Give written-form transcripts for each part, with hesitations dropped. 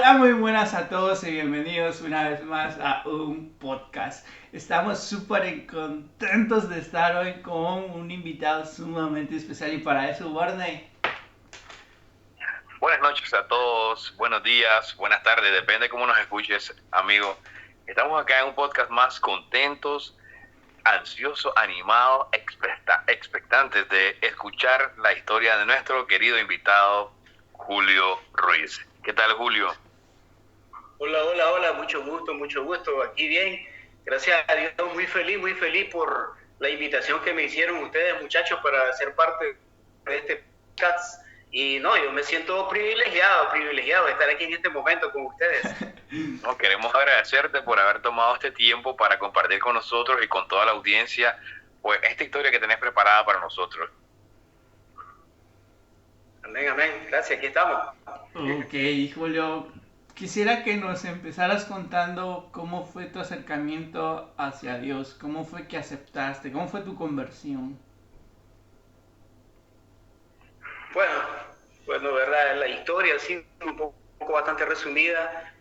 Hola, muy buenas a todos y bienvenidos una vez más a un podcast. Estamos súper contentos de estar hoy con un invitado sumamente especial y para eso, Barney. Buenas noches a todos, buenos días, buenas tardes, depende cómo nos escuches, amigo. Estamos acá en un podcast más contentos, ansiosos, animados, expectantes de escuchar la historia de nuestro querido invitado, Julio Ruiz. ¿Qué tal, Julio? Hola, mucho gusto, aquí bien. Gracias a Dios, muy feliz por la invitación que me hicieron ustedes, muchachos, para ser parte de este podcast. Y no, yo me siento privilegiado de estar aquí en este momento con ustedes. No, queremos agradecerte por haber tomado este tiempo para compartir con nosotros y con toda la audiencia, pues, esta historia que tenés preparada para nosotros. Amén, gracias, aquí estamos. Ok, Julio, quisiera que nos empezaras contando cómo fue tu acercamiento hacia Dios, cómo fue que aceptaste, cómo fue tu conversión. Bueno, verdad, la historia así un poco bastante resumida.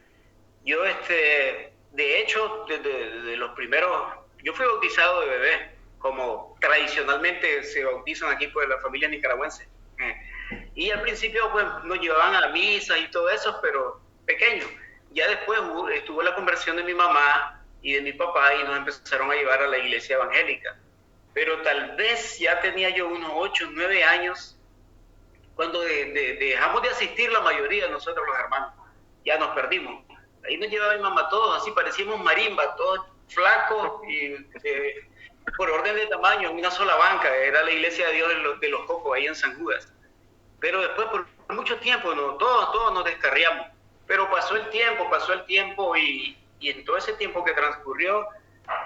Yo, de hecho, desde los primeros, yo fui bautizado de bebé, como tradicionalmente se bautizan aquí por la familia nicaragüense. Y al principio, pues, nos llevaban a misa y todo eso, pero pequeño. Ya después estuvo la conversión de mi mamá y de mi papá y nos empezaron a llevar a la iglesia evangélica. Pero tal vez ya tenía yo unos 8, 9 años cuando dejamos de asistir la mayoría de nosotros los hermanos. Ya nos perdimos. Ahí nos llevaba mi mamá todos, así parecíamos marimba, todos flacos y por orden de tamaño, en una sola banca. Era la iglesia de Dios de los Cocos, ahí en San Judas. Pero después, por mucho tiempo, ¿no? todos nos descarriamos. Pero pasó el tiempo y en todo ese tiempo que transcurrió,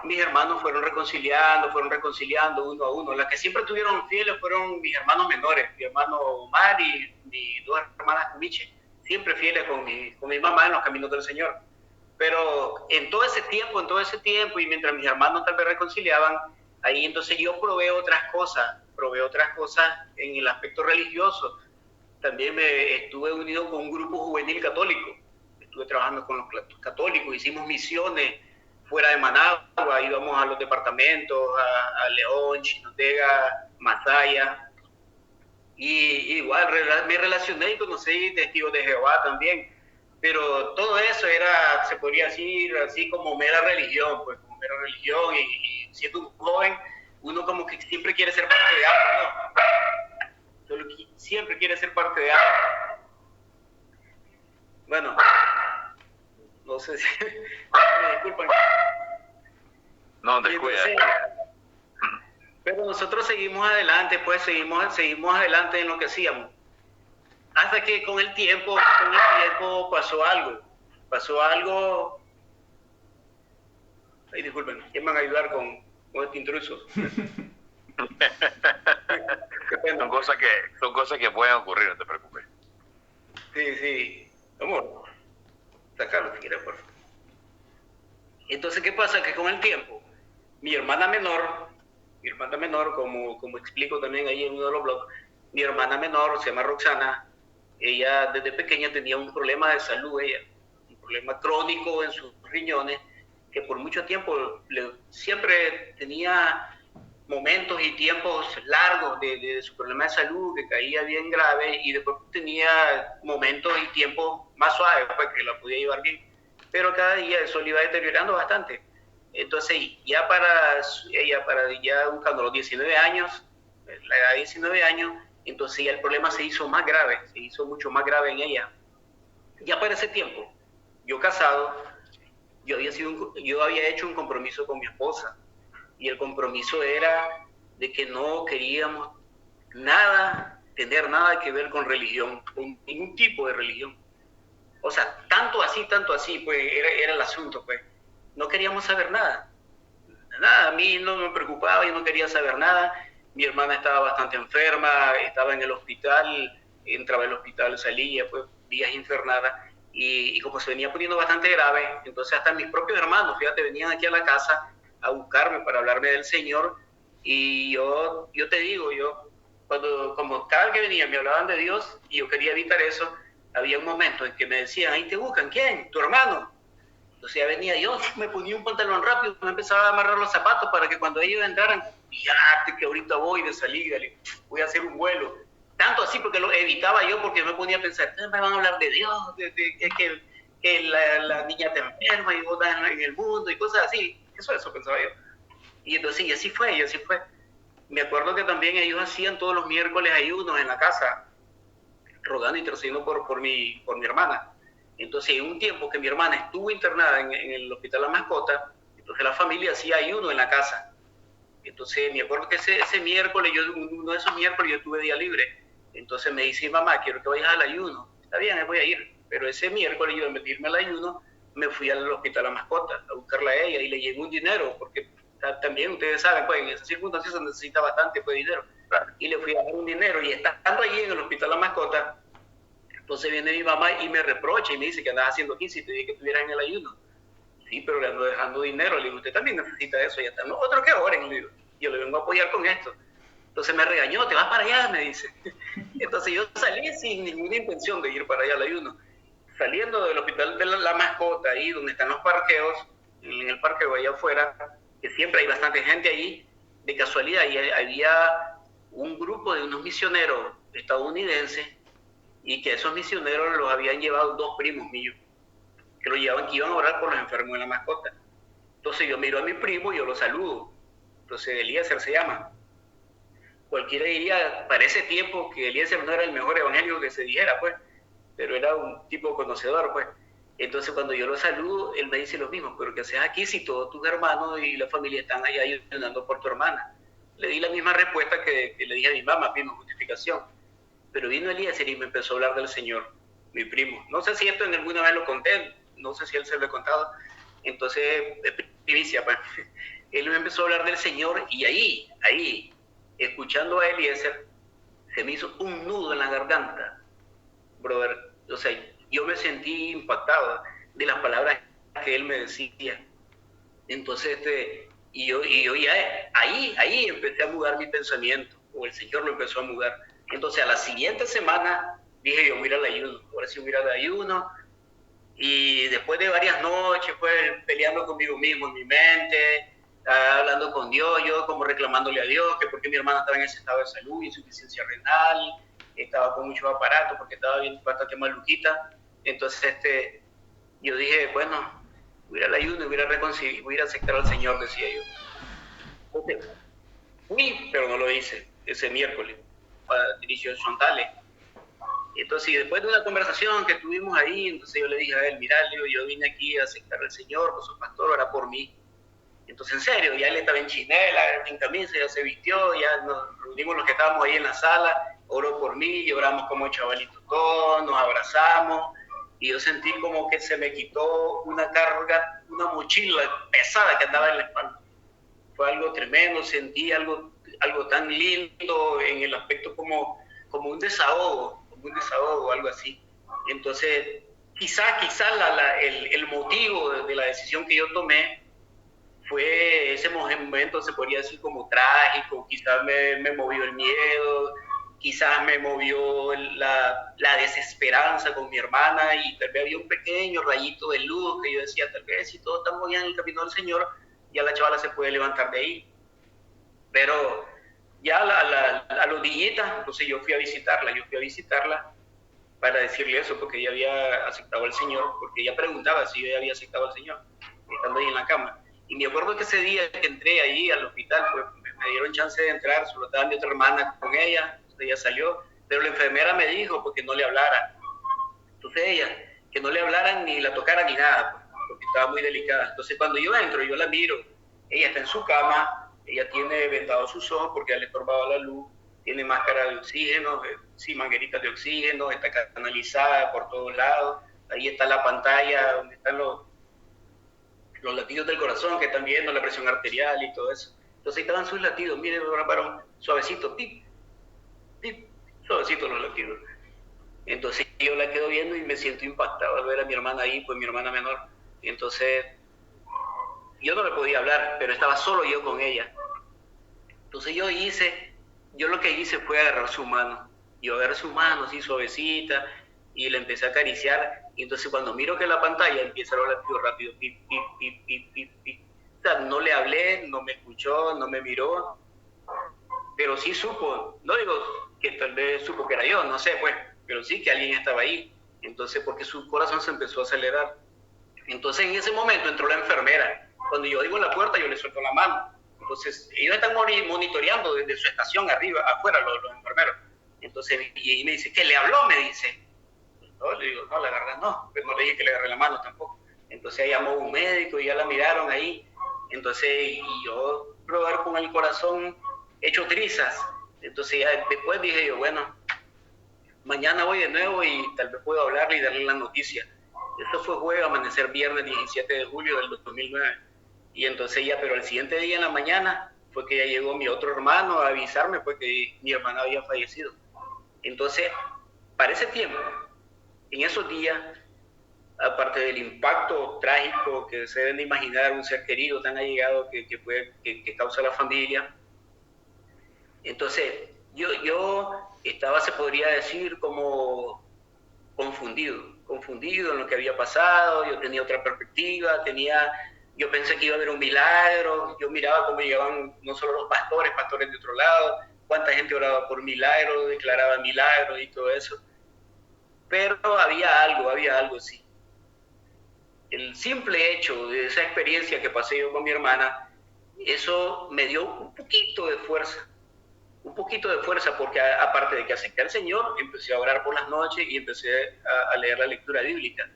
mis hermanos fueron reconciliando uno a uno. Las que siempre estuvieron fieles fueron mis hermanos menores, mi hermano Omar y mis dos hermanas Miche, siempre fieles con mi mamá en los caminos del Señor. Pero en todo ese tiempo, y mientras mis hermanos tal vez reconciliaban, ahí entonces yo probé otras cosas en el aspecto religioso. También me estuve unido con un grupo juvenil católico, estuve trabajando con los católicos, hicimos misiones fuera de Managua, íbamos a los departamentos, a León, Chinotega, Masaya, y igual me relacioné y conocí testigos de Jehová también, pero todo eso era, se podría decir, así como mera religión, pues como mera religión, y siendo un joven, uno como que siempre quiere ser parte de algo, ¿no? Siempre quiere ser parte de algo. Bueno, no sé si me disculpan. No, descuida. Pero nosotros seguimos adelante, pues seguimos adelante en lo que hacíamos. Hasta que con el tiempo pasó algo. Ay, disculpen, ¿quién me va a ayudar con este intruso? Son cosas que pueden ocurrir, no te preocupes. Sí. Amor, sacarlo si quieres, por favor. Entonces, ¿qué pasa? Que con el tiempo, mi hermana menor, como explico también ahí en uno de los blogs, mi hermana menor se llama Roxana, ella desde pequeña tenía un problema de salud, un problema crónico en sus riñones, que por mucho tiempo siempre tenía momentos y tiempos largos de su problema de salud, que caía bien grave, y después tenía momentos y tiempos más suaves, pues que la podía llevar bien, pero cada día eso le iba deteriorando bastante. Entonces, ya buscando los 19 años, la edad de 19 años, entonces ya el problema se hizo más grave, se hizo mucho más grave en ella. Ya para ese tiempo, yo casado, yo había hecho un compromiso con mi esposa, y el compromiso era de que no queríamos tener nada que ver con religión, con ningún tipo de religión. O sea, tanto así, pues era el asunto, pues. No queríamos saber nada. A mí no me preocupaba, yo no quería saber nada. Mi hermana estaba bastante enferma, estaba en el hospital, entraba al hospital, salía, pues, días internada. Y como se venía poniendo bastante grave, entonces hasta mis propios hermanos, fíjate, venían aquí a la casa a buscarme para hablarme del Señor. Y yo te digo, como cada vez que venía me hablaban de Dios y yo quería evitar eso, había un momento en que me decían, ahí te buscan, ¿quién? Tu hermano. Entonces ya venía yo, me ponía un pantalón rápido, me empezaba a amarrar los zapatos para que cuando ellos entraran, fíjate que ahorita voy de salida, voy a hacer un vuelo. Tanto así porque lo evitaba yo, porque me ponía a pensar, me van a hablar de Dios, de que la niña está enferma y vos estás en el mundo y cosas así. Eso pensaba yo. Y entonces, y así fue. Me acuerdo que también ellos hacían todos los miércoles ayunos en la casa, rogando y intercediendo por mi hermana. Entonces, en un tiempo que mi hermana estuvo internada en el hospital La Mascota, entonces la familia hacía ayuno en la casa. Entonces, me acuerdo que ese miércoles, uno de esos miércoles yo tuve día libre. Entonces me dice, mamá, quiero que vayas al ayuno. Está bien, voy a ir. Pero ese miércoles yo, en vez de irme al ayuno, me fui al hospital La Mascota a buscarla a ella y le llevé un dinero, porque también ustedes saben, pues en esas circunstancias se necesita bastante pues, dinero. Y le fui a dar un dinero y estando allí en el hospital La Mascota, entonces viene mi mamá y me reprocha y me dice que andabas haciendo aquí si te dije que estuvieras en el ayuno. Sí, pero le ando dejando dinero. Le digo, usted también necesita eso. Ya está. No, otro que oren, le digo. Yo le vengo a apoyar con esto. Entonces me regañó, te vas para allá, me dice. Entonces yo salí sin ninguna intención de ir para allá al ayuno. Saliendo del hospital de la Mascota, ahí donde están los parqueos, en el parqueo allá afuera, que siempre hay bastante gente ahí, de casualidad, y había un grupo de unos misioneros estadounidenses, y que esos misioneros los habían llevado dos primos míos, que iban a orar por los enfermos de La Mascota. Entonces yo miro a mi primo y yo lo saludo. Entonces Eliezer se llama. Cualquiera diría, para ese tiempo, que Eliezer no era el mejor evangélico que se dijera, pues, pero era un tipo conocedor, pues. Entonces cuando yo lo saludo, él me dice lo mismo, pero ¿qué haces aquí si todos tus hermanos y la familia están allá ayudando por tu hermana? Le di la misma respuesta que le dije a mi mamá, misma justificación. Pero vino Eliezer y me empezó a hablar del Señor, mi primo. No sé si esto en alguna vez lo conté, no sé si él se lo ha contado. Entonces, primicia, pues. Él me empezó a hablar del Señor y ahí, escuchando a Eliezer, se me hizo un nudo en la garganta, brother. O sea, yo me sentí impactado de las palabras que él me decía. Entonces, y yo ya ahí empecé a mudar mi pensamiento, o el Señor lo empezó a mudar. Entonces, a la siguiente semana dije yo, voy a ir al ayuno, ahora sí voy a ir al ayuno. Y después de varias noches, pues, peleando conmigo mismo en mi mente, hablando con Dios, yo como reclamándole a Dios que porque mi hermana estaba en ese estado de salud, insuficiencia renal, estaba con muchos aparatos, porque estaba bien bastante maluquita. Entonces, yo dije, bueno, voy a ir al ayuno y voy a ir a aceptar al Señor, decía yo. Entonces, fui, pero no lo hice ese miércoles, para inicio de frontales. Entonces, después de una conversación que tuvimos ahí, entonces yo le dije a él, mira, yo vine aquí a aceptar al Señor, pues su pastor ora por mí. Entonces, en serio, ya él estaba en chinela, en camisa, ya se vistió, ya nos reunimos los que estábamos ahí en la sala, oró por mí, lloramos como chavalitos todos, nos abrazamos, y yo sentí como que se me quitó una carga, una mochila pesada que andaba en la espalda. Fue algo tremendo, sentí algo tan lindo en el aspecto como un desahogo, algo así. Entonces, quizás el motivo de la decisión que yo tomé fue ese momento, se podría decir como trágico, quizás me movió el miedo, quizás me movió la desesperanza con mi hermana, y tal vez había un pequeño rayito de luz que yo decía, tal vez si todos estamos bien en el camino del Señor, ya la chavala se puede levantar de ahí. Pero ya a los días, entonces yo fui a visitarla para decirle eso, porque ella había aceptado al Señor, porque ella preguntaba si yo había aceptado al Señor, estando ahí en la cama. Y me acuerdo que ese día que entré ahí al hospital, pues me dieron chance de entrar, solo estaba mi otra hermana con ella, entonces ella salió, pero la enfermera me dijo porque no le hablara. Entonces ella, que no le hablaran ni la tocara ni nada, pues, porque estaba muy delicada. Entonces cuando yo entro, yo la miro, ella está en su cama, ella tiene vendados sus ojos porque ya le estorbaba la luz, tiene máscara de oxígeno, sí, mangueritas de oxígeno, está canalizada por todos lados, ahí está la pantalla donde están los latidos del corazón que están viendo, la presión arterial y todo eso. Entonces ahí estaban sus latidos, miren, varón, suavecito, pip, pip, suavecito los latidos. Entonces yo la quedo viendo y me siento impactado al ver a mi hermana ahí, pues mi hermana menor. Entonces yo no le podía hablar, pero estaba solo yo con ella. Entonces yo lo que hice fue agarrar su mano. Yo agarré su mano así suavecita, y le empecé a acariciar, y entonces cuando miro que la pantalla empieza a hablar rápido, pip, pip, pip, pip, pip, pip. O sea, no le hablé, no me escuchó, no me miró, pero sí supo, no digo que tal vez supo que era yo, no sé, pues, pero sí que alguien estaba ahí. Entonces, porque su corazón se empezó a acelerar. Entonces, en ese momento entró la enfermera. Cuando yo digo la puerta, yo le suelto la mano. Entonces, ellos están monitoreando desde su estación arriba, afuera, los enfermeros. Entonces, y me dice, ¿qué le habló? Me dice. No, le digo, no, la verdad no, pero no le dije que le agarré la mano tampoco. Entonces, llamó un médico y ya la miraron ahí. Entonces, y yo probar con el corazón hecho trizas. Entonces, ya después dije yo, bueno, mañana voy de nuevo y tal vez puedo hablarle y darle la noticia. Esto fue jueves, amanecer viernes 17 de julio del 2009. Y entonces ya, pero el siguiente día en la mañana fue que ya llegó mi otro hermano a avisarme pues que mi hermana había fallecido. Entonces, para ese tiempo, en esos días, aparte del impacto trágico que se deben de imaginar un ser querido tan allegado que causa la familia, entonces yo estaba, se podría decir, como confundido en lo que había pasado. Yo tenía otra perspectiva, yo pensé que iba a haber un milagro, yo miraba cómo llegaban no solo los pastores de otro lado, cuánta gente oraba por milagros, declaraba milagros y todo eso, pero había algo sí. El simple hecho de esa experiencia que pasé yo con mi hermana, eso me dio un poquito de fuerza porque aparte de que acepté al Señor, empecé a orar por las noches y empecé a leer la lectura bíblica.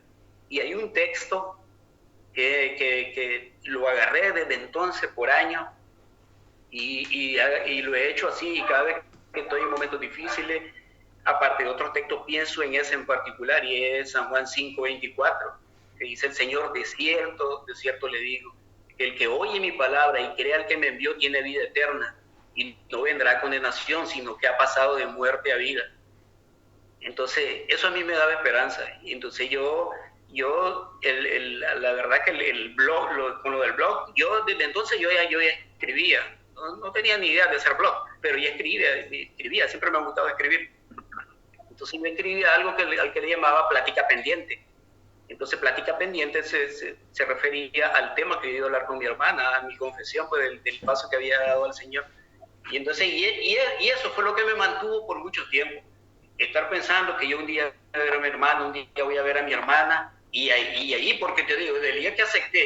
Y hay un texto que lo agarré desde entonces por años y lo he hecho así, y cada vez que estoy en momentos difíciles, aparte de otros textos, pienso en ese en particular, y es San Juan 5:24, que dice: el Señor, de cierto le digo, que el que oye mi palabra y crea al que me envió tiene vida eterna, y no vendrá a condenación, sino que ha pasado de muerte a vida. Entonces, eso a mí me daba esperanza. Y entonces la verdad que el blog, con lo del blog, yo desde entonces yo ya escribía. No tenía ni idea de hacer blog, pero ya escribía, siempre me ha gustado escribir. Entonces yo escribía algo al que le llamaba plática pendiente. Entonces, plática pendiente se refería al tema que yo iba a hablar con mi hermana, a mi confesión, pues, del paso que había dado al Señor. Y entonces, y eso fue lo que me mantuvo por mucho tiempo. Estar pensando que yo un día voy a ver a mi hermano, un día voy a ver a mi hermana, y ahí, porque te digo, del día que acepté,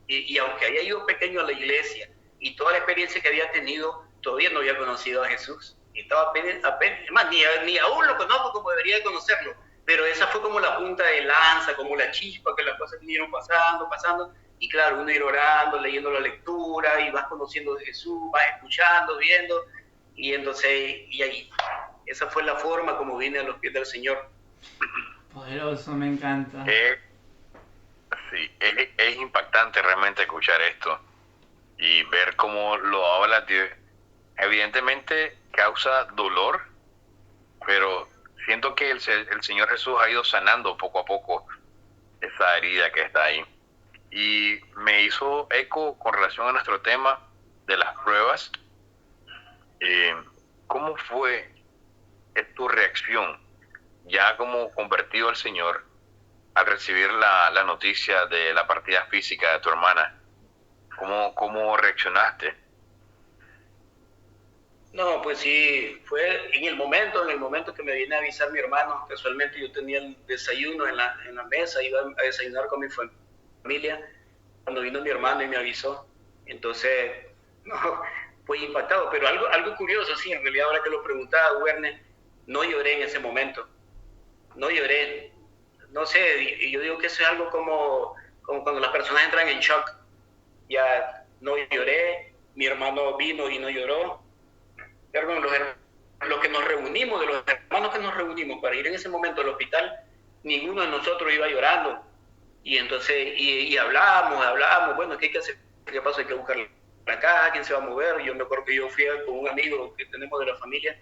y aunque haya ido pequeño a la iglesia, y toda la experiencia que había tenido, todavía no había conocido a Jesús. Estaba apenas más, ni aún lo conozco como debería de conocerlo, pero esa fue como la punta de lanza, como la chispa, que las cosas vinieron pasando, y claro, uno ir orando, leyendo la lectura, y vas conociendo de Jesús, vas escuchando, viendo, y entonces, y ahí, esa fue la forma como vine a los pies del Señor. Poderoso, me encanta. Sí, es impactante realmente escuchar esto y ver cómo lo habla Dios. Evidentemente causa dolor, pero siento que el Señor Jesús ha ido sanando poco a poco esa herida que está ahí. Y me hizo eco con relación a nuestro tema de las pruebas. ¿Cómo fue tu reacción, ya como convertido al Señor, al recibir la noticia de la partida física de tu hermana? ¿Cómo reaccionaste? No, pues sí, fue en el momento que me viene a avisar mi hermano. Casualmente yo tenía el desayuno en la mesa, iba a desayunar con mi familia, cuando vino mi hermano y me avisó. Entonces, no, fue impactado, pero algo curioso, sí, en realidad ahora que lo preguntaba, Werner, no lloré en ese momento, no lloré, no sé, y yo digo que eso es algo como cuando las personas entran en shock. Ya no lloré, mi hermano vino y no lloró. Perdón, los que nos reunimos, de los hermanos que nos reunimos para ir en ese momento al hospital, ninguno de nosotros iba llorando. Y entonces, y hablábamos, bueno, ¿qué hay que hacer? ¿Qué pasa? Hay que buscar la caja, ¿quién se va a mover? Yo me acuerdo que yo fui con un amigo que tenemos de la familia,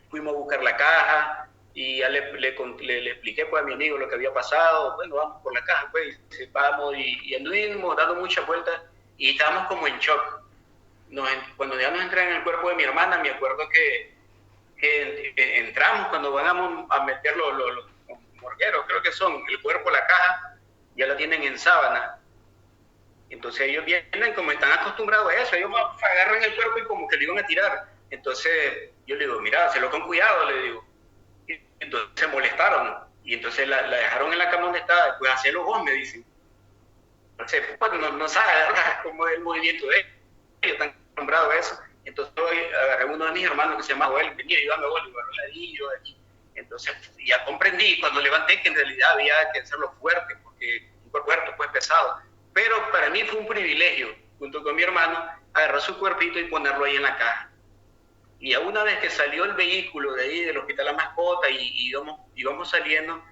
fuimos a buscar la caja, y ya le expliqué pues a mi amigo lo que había pasado. Bueno, vamos por la caja, pues, vamos, y anduvimos dando muchas vueltas, y estábamos como en shock. Cuando ya nos entra en el cuerpo de mi hermana, me acuerdo que entramos, cuando vamos a meter morgueros, creo que son, el cuerpo, la caja, ya la tienen en sábana. Entonces ellos vienen, como están acostumbrados a eso, ellos agarran el cuerpo y como que lo iban a tirar. Entonces yo le digo, mira, hazlo con cuidado, le digo. Y entonces se molestaron, y entonces la dejaron en la cama donde estaba, pues hacelo vos, me dicen. Entonces, pues, no sabe, ¿verdad?, cómo es el movimiento de ellos, están acostumbrados a eso. Entonces hoy agarré uno de mis hermanos que se llama Joel, venía, ayúdame, Joel, y agarró ladillo aquí. Entonces ya comprendí cuando levanté que en realidad había que hacerlo fuerte, porque un cuerpo pues pesado. Pero para mí fue un privilegio, junto con mi hermano, agarrar su cuerpito y ponerlo ahí en la caja. Y ya una vez que salió el vehículo de ahí del Hospital La Mascota y íbamos saliendo,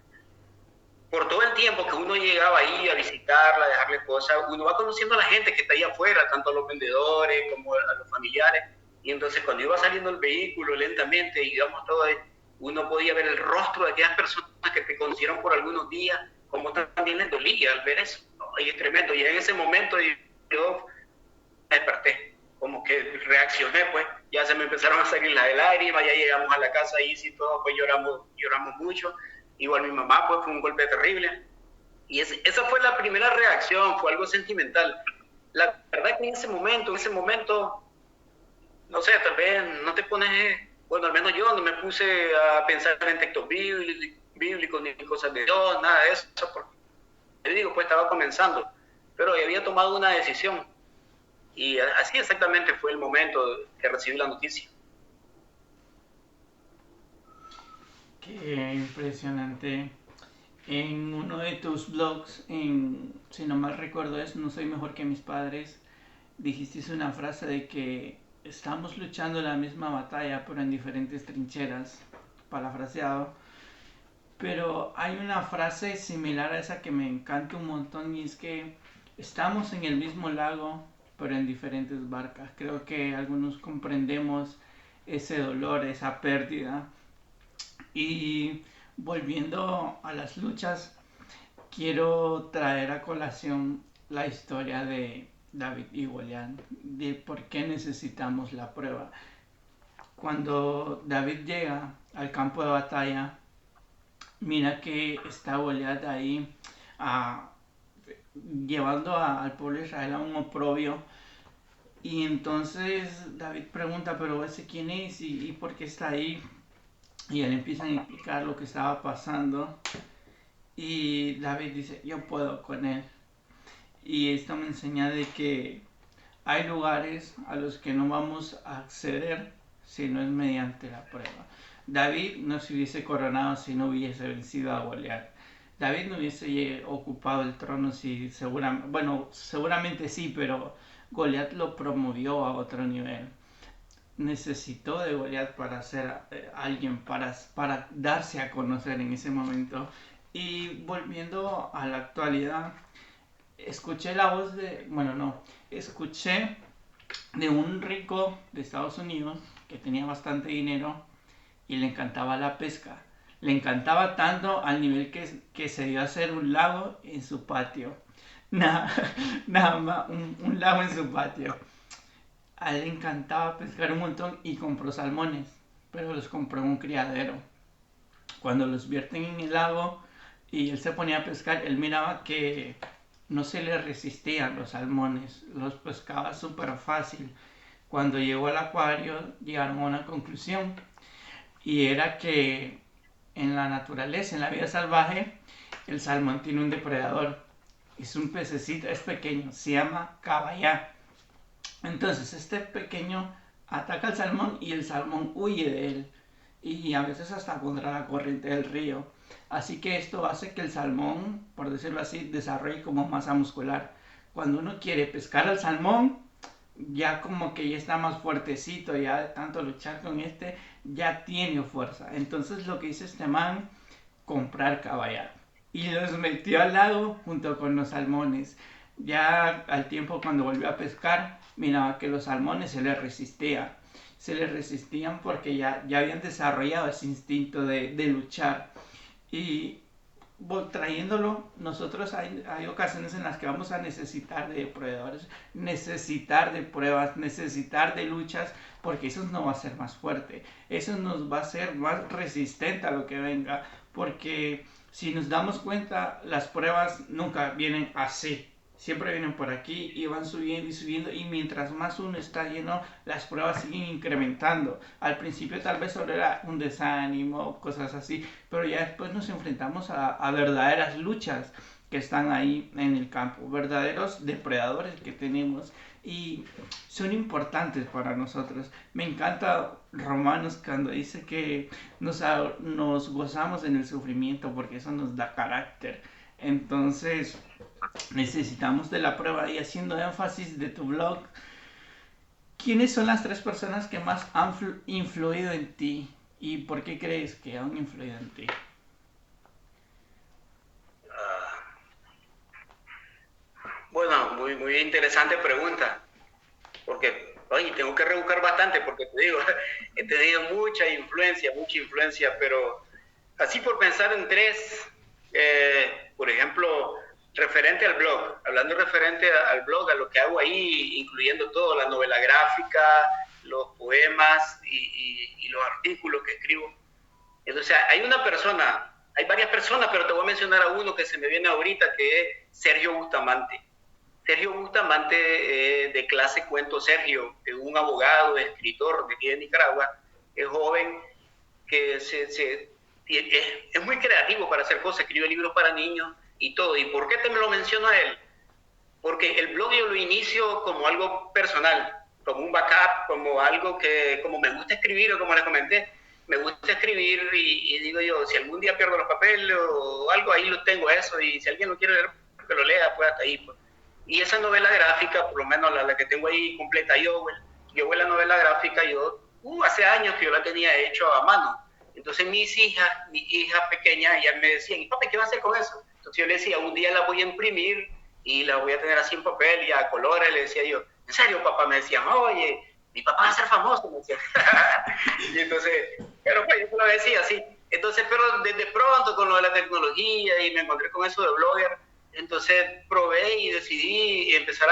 por todo el tiempo que uno llegaba ahí a visitarla, a dejarle cosas, uno va conociendo a la gente que está ahí afuera, tanto a los vendedores como a los familiares. Y entonces cuando iba saliendo el vehículo lentamente y íbamos todos ahí, uno podía ver el rostro de aquellas personas que te conocieron por algunos días, como también les dolía al ver eso. Y es tremendo. Y en ese momento yo me desperté, como que reaccioné, pues ya se me empezaron a salir las lágrimas, ya llegamos a la casa y sí, todos pues lloramos mucho. Igual mi mamá, pues fue un golpe terrible. Y esa fue la primera reacción, fue algo sentimental. La verdad que en ese momento, no sé, tal vez no te pones, bueno, al menos yo no me puse a pensar en textos bíblicos ni cosas de Dios, nada de eso, porque te digo, pues estaba comenzando, pero había tomado una decisión. Y así exactamente fue el momento que recibí la noticia. Qué impresionante. En uno de tus blogs, si no mal recuerdo es No soy mejor que mis padres, dijiste una frase de que estamos luchando la misma batalla pero en diferentes trincheras, parafraseado. Pero hay una frase similar a esa que me encanta un montón y es que estamos en el mismo lago pero en diferentes barcas. Creo que algunos comprendemos ese dolor, esa pérdida. Y volviendo a las luchas, quiero traer a colación la historia de David y Goliat, de por qué necesitamos la prueba. Cuando David llega al campo de batalla, mira que está Goliat ahí ah, llevando al pueblo de Israel a un oprobio. Y entonces David pregunta, pero ese quién es y por qué está ahí. Y él empieza a explicar lo que estaba pasando. Y David dice, yo puedo con él. Y esto me enseña de que hay lugares a los que no vamos a acceder si no es mediante la prueba. David no se hubiese coronado si no hubiese vencido a Goliat. David no hubiese ocupado el trono si seguramente sí, pero Goliat lo promovió a otro nivel. Necesitó de Goliat para ser alguien, para darse a conocer en ese momento. Y volviendo a la actualidad, escuché de un rico de Estados Unidos que tenía bastante dinero y le encantaba la pesca. Le encantaba tanto al nivel que se dio a hacer un lago en su patio. Nada más, un lago en su patio. A él le encantaba pescar un montón y compró salmones, pero los compró en un criadero. Cuando los vierten en el lago y él se ponía a pescar, él miraba que no se le resistían los salmones, los pescaba súper fácil. Cuando llegó al acuario llegaron a una conclusión y era que en la naturaleza, en la vida salvaje, el salmón tiene un depredador. Es un pececito, es pequeño, se llama caballá. Entonces este pequeño ataca al salmón y el salmón huye de él y a veces hasta contra la corriente del río. Así que esto hace que el salmón, por decirlo así, desarrolle como masa muscular. Cuando uno quiere pescar al salmón, ya como que ya está más fuertecito, ya de tanto luchar con ya tiene fuerza. Entonces lo que hizo este man, comprar caballar. Y los metió al lago junto con los salmones. Ya al tiempo cuando volvió a pescar, miraba que los salmones se les resistían porque ya habían desarrollado ese instinto de luchar. Y trayéndolo, nosotros hay ocasiones en las que vamos a necesitar de proveedores, necesitar de pruebas, necesitar de luchas, porque eso nos va a hacer más fuerte, eso nos va a hacer más resistente a lo que venga, porque si nos damos cuenta, las pruebas nunca vienen así. Siempre vienen por aquí y van subiendo y subiendo, y mientras más uno está lleno, las pruebas siguen incrementando. Al principio tal vez solo era un desánimo, cosas así, pero ya después nos enfrentamos a verdaderas luchas que están ahí en el campo, verdaderos depredadores que tenemos y son importantes para nosotros. Me encanta Romanos cuando dice que nos gozamos en el sufrimiento porque eso nos da carácter. Entonces necesitamos de la prueba. Y haciendo énfasis de tu blog, ¿quiénes son las 3 personas que más han influido en ti? ¿Y por qué crees que han influido en ti? Bueno, muy interesante pregunta, porque oye, tengo que rebuscar bastante, porque te digo, he tenido mucha influencia, pero así por pensar en 3, por ejemplo, referente al blog, hablando referente al blog, a lo que hago ahí, incluyendo todo, la novela gráfica, los poemas y los artículos que escribo. Entonces, hay varias personas, pero te voy a mencionar a uno que se me viene ahorita, que es Sergio Bustamante. Sergio Bustamante, de clase Cuento Sergio, es un abogado, escritor de aquí de Nicaragua, es joven, que es muy creativo para hacer cosas, escribe libros para niños y todo. ¿Y por qué te me lo menciono a él? Porque el blog yo lo inicio como algo personal, como un backup, como algo que, como me gusta escribir, o como les comenté, me gusta escribir y digo yo, si algún día pierdo los papeles o algo, ahí lo tengo eso, y si alguien lo quiere leer, que lo lea, pues hasta ahí. Pues. Y esa novela gráfica, por lo menos la que tengo ahí completa, yo la novela gráfica, hace años que yo la tenía hecho a mano. Entonces mi hija pequeña, ya me decían, papi, ¿qué vas a hacer con eso? Entonces yo le decía, un día la voy a imprimir y la voy a tener así en papel y a colores, le decía yo. ¿En serio, papá? Me decían, oye, mi papá va a ser famoso, me decían. Y entonces, pero pues yo lo decía así. Entonces, pero desde pronto con lo de la tecnología y me encontré con eso de blogger, entonces probé y decidí empezar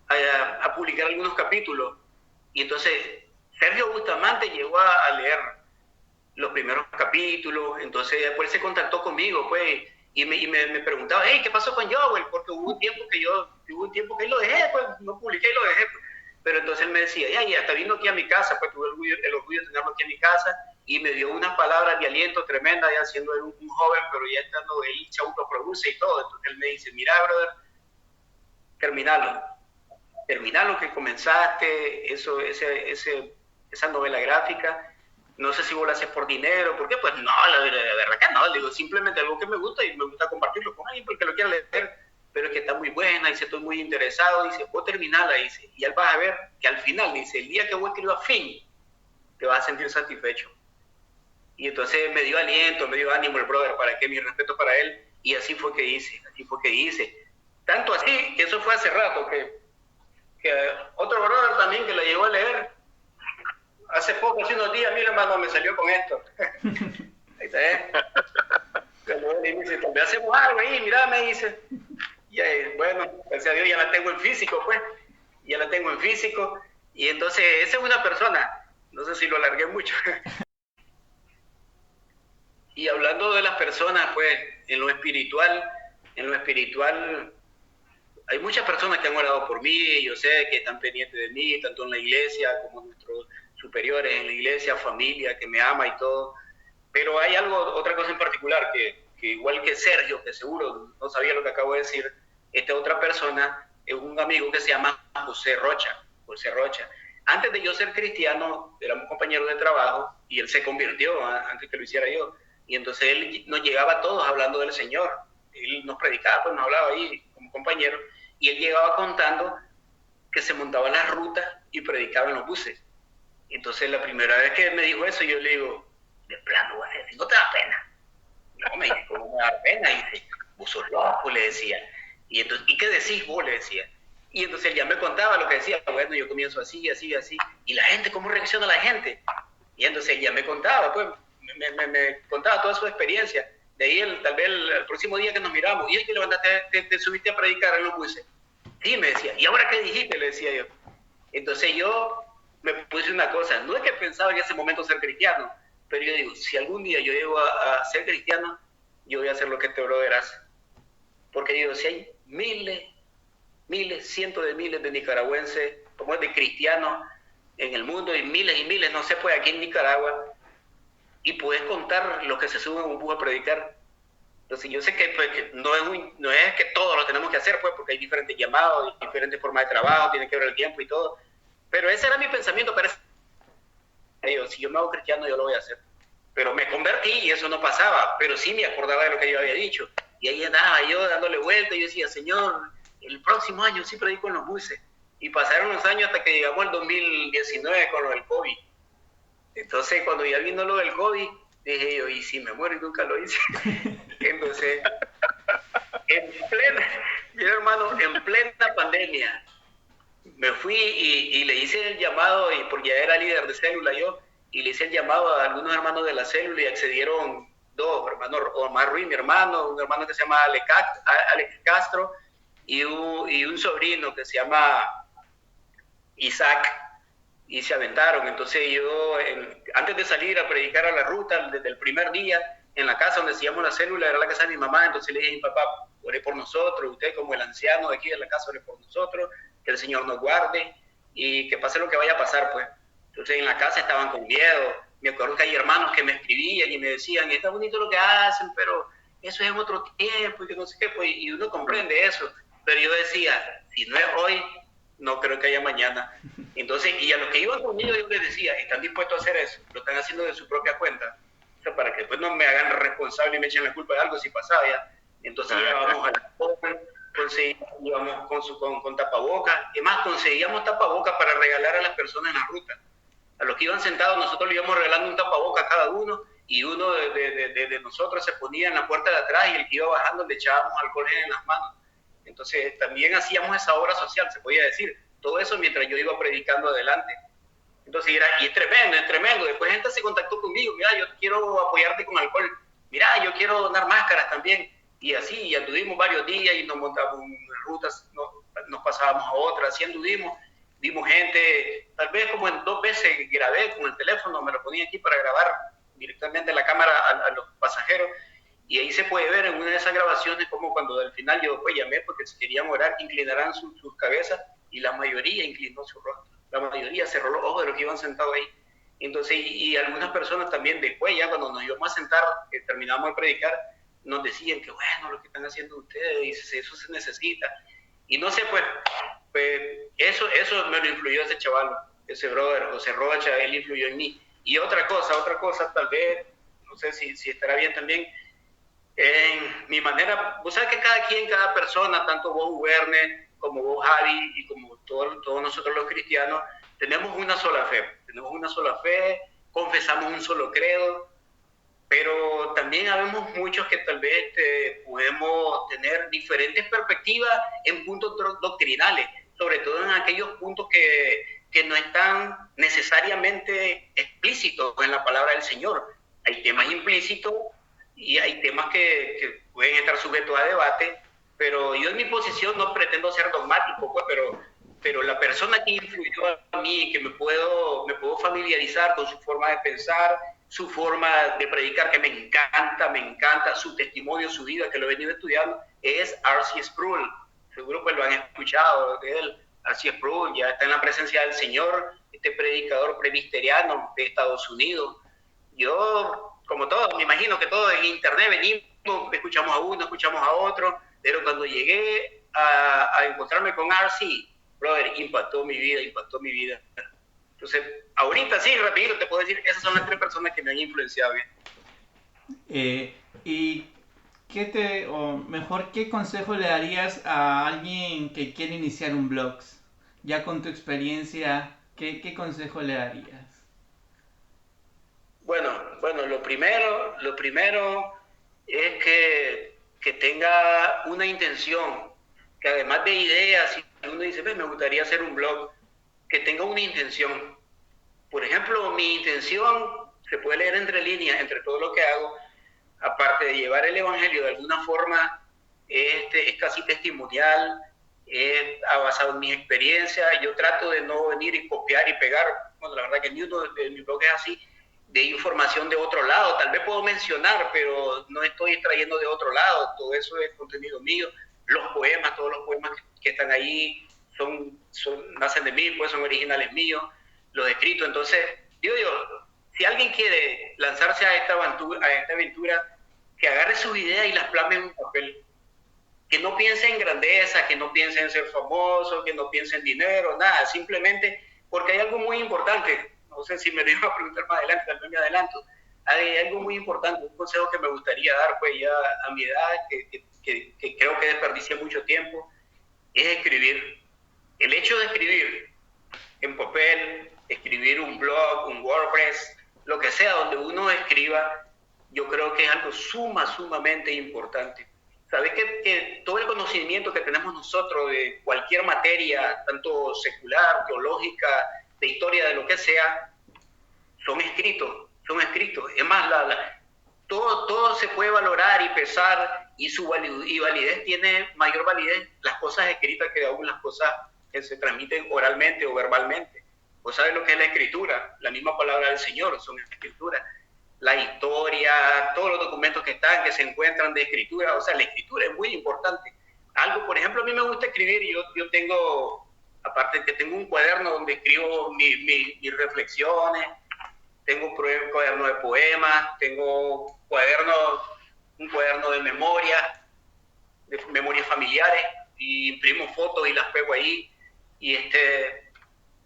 a publicar algunos capítulos. Y entonces Sergio Bustamante llegó a leer los primeros capítulos, entonces después se contactó conmigo, pues, y me preguntaba, hey, ¿qué pasó con Joel? Porque hubo un tiempo que lo dejé, pues, no publiqué y lo dejé, pues. Pero entonces él me decía, ya hasta vino aquí a mi casa, pues tuve el orgullo de tenerlo aquí en mi casa, y me dio unas palabras de aliento tremendas, ya siendo él un joven, pero ya estando él se autoproduce y todo. Entonces él me dice, mira, brother, terminalo que comenzaste, esa novela gráfica. No sé si vos lo haces por dinero, ¿por qué? Pues no, la verdad que no, digo, simplemente algo que me gusta y me gusta compartirlo con alguien porque lo quiera leer, pero es que está muy buena, dice, estoy muy interesado, dice, vos terminala, dice, y él vas a ver que al final, dice, el día que vos escribas fin, te vas a sentir satisfecho. Y entonces me dio aliento, me dio ánimo el brother, para que mi respeto para él, y así fue que hice. Tanto así, que eso fue hace rato, que otro brother también que la llegó a leer, hace poco, hace unos días, mira, hermano, me salió con esto. Ahí está, y me dice, también hacemos algo ahí, mira, me dice. Y bueno, gracias a Dios ya la tengo en físico, pues. Y entonces, esa es una persona, no sé si lo alargué mucho. Y hablando de las personas, pues, en lo espiritual, hay muchas personas que han orado por mí, yo sé que están pendientes de mí, tanto en la iglesia como nuestros superiores en la iglesia, familia que me ama y todo. Pero hay otra cosa en particular, que igual que Sergio, que seguro no sabía lo que acabo de decir, esta otra persona es un amigo que se llama José Rocha. Antes de yo ser cristiano, éramos compañeros de trabajo y él se convirtió antes que lo hiciera yo. Y entonces él nos llegaba a todos hablando del Señor. Él nos predicaba, pues nos hablaba ahí como compañero. Y él llegaba contando que se montaba en las rutas y predicaba en los buses. Entonces la primera vez que me dijo eso, yo le digo, de plano, ¿no te da pena? No, me dice, ¿cómo me da pena? Y dice, vos sos loco, le decía. Y entonces, ¿y qué decís vos? Le decía. Y entonces él ya me contaba lo que decía, bueno, yo comienzo así. Y la gente, ¿cómo reacciona la gente? Y entonces él ya me contaba, pues, me contaba toda su experiencia. De ahí, tal vez el próximo día que nos miramos, y es que levantaste, te subiste a predicar en los buses. Sí, me decía, ¿y ahora qué dijiste? Le decía yo. Entonces yo me puse una cosa, no es que pensaba en ese momento ser cristiano, pero yo digo, si algún día yo llego a ser cristiano, yo voy a hacer lo que este brother hace. Porque digo, si hay miles, cientos de miles de nicaragüenses, como es de cristianos en el mundo, y miles, no sé, pues aquí en Nicaragua, y puedes contar los que se suben a un bus a predicar. Entonces yo sé que, pues, que no es que todos lo tenemos que hacer, pues, porque hay diferentes llamados, diferentes formas de trabajo, tiene que ver el tiempo y todo. Pero ese era mi pensamiento, parece. Si yo me hago cristiano, yo lo voy a hacer. Pero me convertí y eso no pasaba, pero sí me acordaba de lo que yo había dicho. Y ahí andaba yo dándole vuelta y yo decía, Señor, el próximo año sí predico en los buses. Y pasaron los años hasta que llegamos al 2019 con lo del COVID. Entonces, cuando ya vino lo del COVID, dije yo, ¿y si me muero y nunca lo hice? Entonces, en plena pandemia, me fui y le hice el llamado, y porque ya era líder de célula yo, y le hice el llamado a algunos hermanos de la célula y accedieron dos hermanos, Omar Ruiz, mi hermano, un hermano que se llama Alex Castro, y un sobrino que se llama Isaac, y se aventaron. Entonces yo, antes de salir a predicar a la ruta, desde el primer día, en la casa donde hacíamos la célula, era la casa de mi mamá, entonces le dije a mi papá, ore por nosotros, usted como el anciano de aquí de la casa, ore por nosotros, que el Señor nos guarde, y que pase lo que vaya a pasar, pues. Entonces en la casa estaban con miedo. Me acuerdo que hay hermanos que me escribían y me decían, está bonito lo que hacen, pero eso es en otro tiempo, y que no sé qué, pues, y uno comprende eso. Pero yo decía, si no es hoy, no creo que haya mañana. Entonces, y a los que iban conmigo yo les decía, ¿están dispuestos a hacer eso? Lo están haciendo de su propia cuenta. O sea, para que después no me hagan responsable y me echen la culpa de algo si pasaba ya. Entonces íbamos a la joven, íbamos con tapabocas, y más conseguíamos tapabocas para regalar a las personas en la ruta. A los que iban sentados nosotros le íbamos regalando un tapabocas a cada uno, y uno de nosotros se ponía en la puerta de atrás, y el que iba bajando le echábamos alcohol en las manos. Entonces también hacíamos esa obra social, se podía decir, todo eso mientras yo iba predicando adelante. Entonces y es tremendo. Después gente se contactó conmigo, mira, yo quiero apoyarte con alcohol, mira, yo quiero donar máscaras también. Y así, y anduvimos varios días y nos montamos en rutas, nos pasábamos a otras, así anduvimos. Vimos gente, tal vez como en 2 veces grabé con el teléfono, me lo ponía aquí para grabar directamente la cámara a los pasajeros. Y ahí se puede ver en una de esas grabaciones como cuando al final yo pues llamé porque si querían orar, inclinarán sus cabezas, y la mayoría inclinó su rostro. La mayoría cerró los ojos de los que iban sentados ahí. Entonces, y algunas personas también después, ya cuando nos íbamos a sentar, que terminamos de predicar, nos decían que bueno, lo que están haciendo ustedes, y eso se necesita. Y no sé, pues eso me lo influyó ese chaval, ese brother, José Rocha, él influyó en mí. Y otra cosa, tal vez, no sé si estará bien también, en mi manera, vos sabes que cada persona, tanto vos, Werner, como vos, Javi, y como todos nosotros los cristianos, tenemos una sola fe, confesamos un solo credo, pero también habemos muchos que tal vez podemos tener diferentes perspectivas en puntos doctrinales, sobre todo en aquellos puntos que no están necesariamente explícitos en la palabra del Señor. Hay temas implícitos y hay temas que pueden estar sujetos a debate, pero yo en mi posición no pretendo ser dogmático, pues, pero la persona que influyó a mí, que me puedo familiarizar con su forma de pensar, su forma de predicar, que me encanta, su testimonio, su vida, que lo he venido estudiando, es R.C. Sproul. Seguro pues lo han escuchado de él. R.C. Sproul ya está en la presencia del Señor, este predicador presbiteriano de Estados Unidos. Yo, como todos, me imagino que todos en internet venimos, escuchamos a uno, escuchamos a otro, pero cuando llegué a encontrarme con R.C., brother, impactó mi vida. Entonces, ahorita sí, rapidito te puedo decir, esas son las 3 personas que me han influenciado bien. ¿Y qué consejo le darías a alguien que quiere iniciar un blog? Ya con tu experiencia, ¿qué consejo le darías? Bueno, lo primero es que tenga una intención, que además de ideas, si uno dice, me gustaría hacer un blog, que tenga una intención. Por ejemplo, mi intención, se puede leer entre líneas, entre todo lo que hago, aparte de llevar el evangelio de alguna forma, es casi testimonial, basado en mis experiencias. Yo trato de no venir y copiar y pegar. Bueno, la verdad que ni uno de mis blogs es así, de información de otro lado. Tal vez puedo mencionar, pero no estoy extrayendo de otro lado. Todo eso es contenido mío. Los poemas, todos los poemas que están ahí nacen de mí, pues son originales míos, los escritos. Entonces, digo yo, si alguien quiere lanzarse a esta aventura, que agarre sus ideas y las plasme en un papel. Que no piense en grandeza, que no piense en ser famoso, que no piense en dinero, nada. Simplemente porque hay algo muy importante. No sé si me lo iba a preguntar más adelante, tal vez me adelanto. Hay algo muy importante, un consejo que me gustaría dar, pues ya a mi edad, que creo que desperdicié mucho tiempo, es escribir. El hecho de escribir en papel, escribir un blog, un WordPress, lo que sea, donde uno escriba, yo creo que es algo sumamente importante. Sabes que todo el conocimiento que tenemos nosotros de cualquier materia, tanto secular, teológica, de historia, de lo que sea, son escritos. Es más, todo se puede valorar y pesar, y su validez tiene mayor validez las cosas escritas que aún las cosas que se transmiten oralmente o verbalmente. Vos sabés lo que es la escritura, la misma palabra del Señor, son escrituras. La historia, todos los documentos que se encuentran de escritura, o sea, la escritura es muy importante. Algo, por ejemplo, a mí me gusta escribir, yo tengo, aparte que tengo un cuaderno donde escribo mis reflexiones, tengo un cuaderno de poemas, tengo un cuaderno de memorias familiares, y imprimo fotos y las pego ahí, y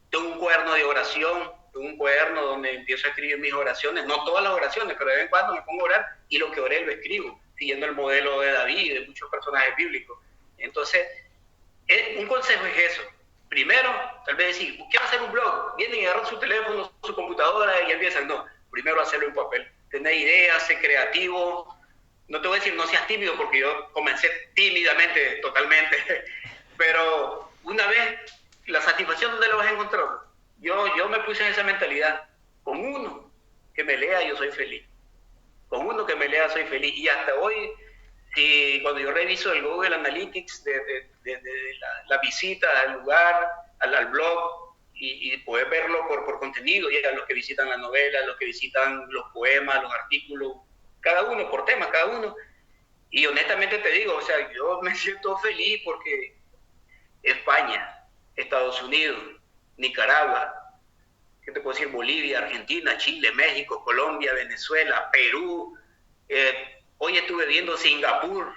tengo un cuaderno de oración, un cuaderno donde empiezo a escribir mis oraciones, no todas las oraciones, pero de vez en cuando me pongo a orar y lo que oré lo escribo, siguiendo el modelo de David y de muchos personajes bíblicos. Entonces, un consejo es eso. Primero, tal vez decir, quiero hacer un blog, vienen y agarran su teléfono, su computadora y empiezan. No, primero hacerlo en papel. Tener ideas, ser creativo. No te voy a decir no seas tímido, porque yo comencé tímidamente, totalmente, pero una vez, la satisfacción, ¿dónde lo vas a encontrar? Yo me puse en esa mentalidad. Con uno que me lea, yo soy feliz. Con uno que me lea, soy feliz. Y hasta hoy, cuando yo reviso el Google Analytics de la visita al lugar, al blog, y poder verlo por contenido, y a los que visitan la novela, los que visitan los poemas, los artículos, cada uno, por tema, cada uno. Y honestamente te digo, o sea, yo me siento feliz porque España, Estados Unidos, Nicaragua, ¿qué te puedo decir? Bolivia, Argentina, Chile, México, Colombia, Venezuela, Perú. Hoy estuve viendo Singapur,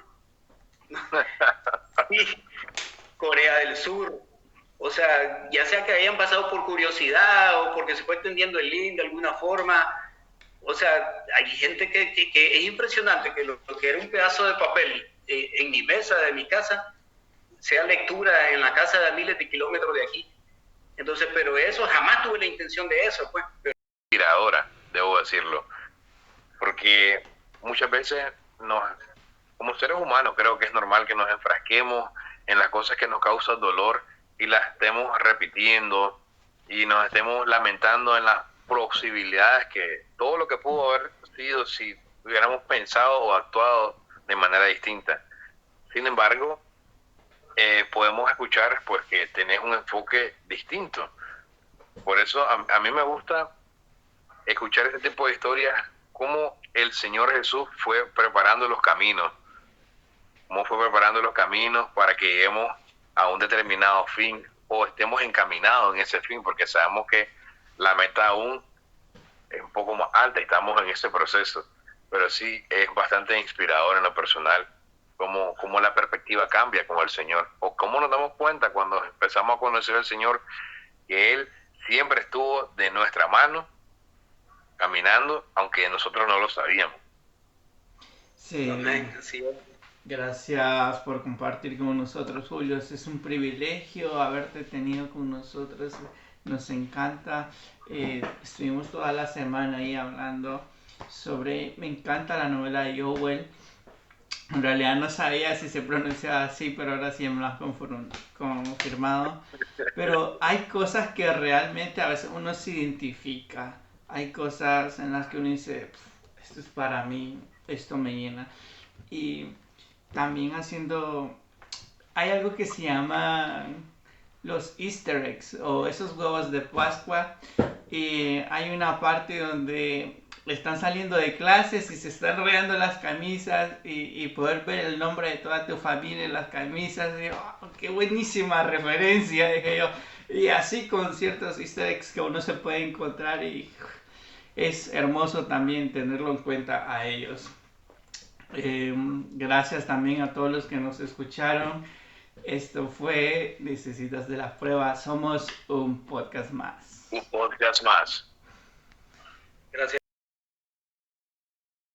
Corea del Sur. O sea, ya sea que hayan pasado por curiosidad o porque se fue extendiendo el link de alguna forma. O sea, hay gente que es impresionante que lo que era un pedazo de papel en mi mesa de mi casa sea lectura en la casa de miles de kilómetros de aquí. Entonces, pero eso, jamás tuve la intención de eso, pues. Inspiradora, debo decirlo, porque muchas veces como seres humanos creo que es normal que nos enfrasquemos en las cosas que nos causan dolor y las estemos repitiendo y nos estemos lamentando en las posibilidades que todo lo que pudo haber sido si hubiéramos pensado o actuado de manera distinta. Sin embargo, podemos escuchar pues que tenés un enfoque distinto. Por eso a mí me gusta escuchar este tipo de historias, cómo el Señor Jesús fue preparando los caminos, para que lleguemos a un determinado fin o estemos encaminados en ese fin, porque sabemos que la meta aún es un poco más alta y estamos en ese proceso, pero sí es bastante inspirador en lo personal cómo la perspectiva cambia con el Señor, o cómo nos damos cuenta cuando empezamos a conocer al Señor que Él siempre estuvo de nuestra mano caminando, aunque nosotros no lo sabíamos. Sí. Amén. Sí. Gracias por compartir con nosotros, Julio. Es un privilegio haberte tenido con nosotros. Nos encanta. Estuvimos toda la semana ahí hablando me encanta la novela de Joel. En realidad no sabía si se pronunciaba así, pero ahora sí me lo has confirmado. Pero hay cosas que realmente a veces uno se identifica. Hay cosas en las que uno dice, esto es para mí, esto me llena. Y también hay algo que se llama los Easter eggs o esos huevos de Pascua, y hay una parte donde están saliendo de clases y se están rayando las camisas y poder ver el nombre de toda tu familia en las camisas. Y, oh, qué buenísima referencia, dije yo. Y así con ciertos easter eggs que uno se puede encontrar y es hermoso también tenerlo en cuenta a ellos. Gracias también a todos los que nos escucharon. Esto fue Necesitas de la Prueba. Somos un podcast más. Un podcast más. Gracias.